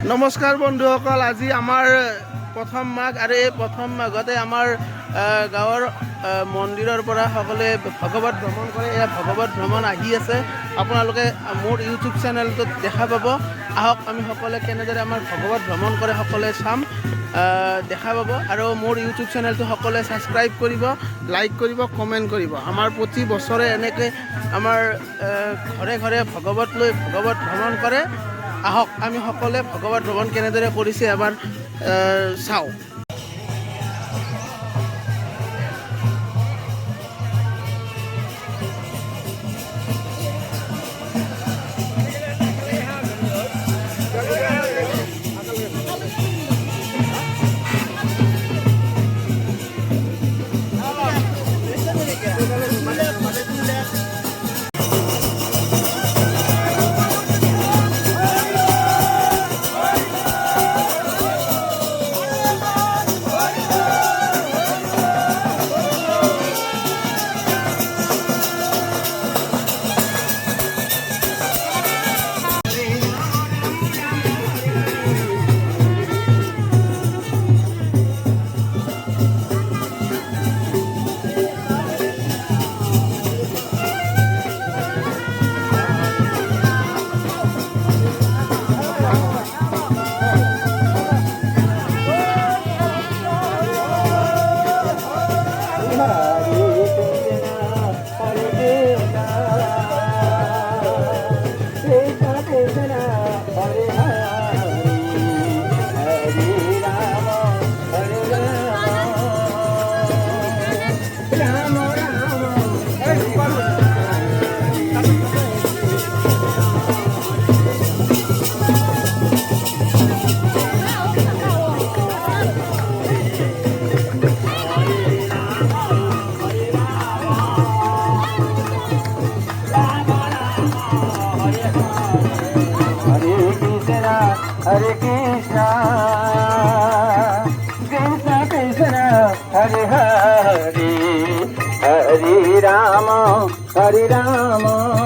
নমস্কাৰ বন্ধুসকল, আজি আমাৰ প্ৰথম মাঘ আৰু এই প্ৰথম মাঘতে আমাৰ গাঁৱৰ মন্দিৰৰ পৰা সকলোৱে ভগৱত ভ্ৰমণ কৰে। এয়া ভগৱত ভ্ৰমণ আহি আছে, আপোনালোকে মোৰ ইউটিউব চেনেলটোত দেখা পাব। আহক আমি সকলোৱে কেনেদৰে আমাৰ ভগৱত ভ্ৰমণ কৰে সকলোৱে চাম, দেখা পাব। আৰু মোৰ ইউটিউব চেনেলটো সকলোৱে ছাবস্ক্ৰাইব কৰিব, লাইক কৰিব, কমেণ্ট কৰিব। আমাৰ প্ৰতি বছৰে এনেকৈ আমাৰ ঘৰে ঘৰে ভগৱত লৈ ভগৱত ভ্ৰমণ কৰে। আহক আমি সকলোৱে ভগৱত ভ্ৰমণ কেনেদৰে কৰিছে এবাৰ চাওঁ। Hare Krishna, Krishna Krishna, Hare Hare, Hare Rama, Hare Rama.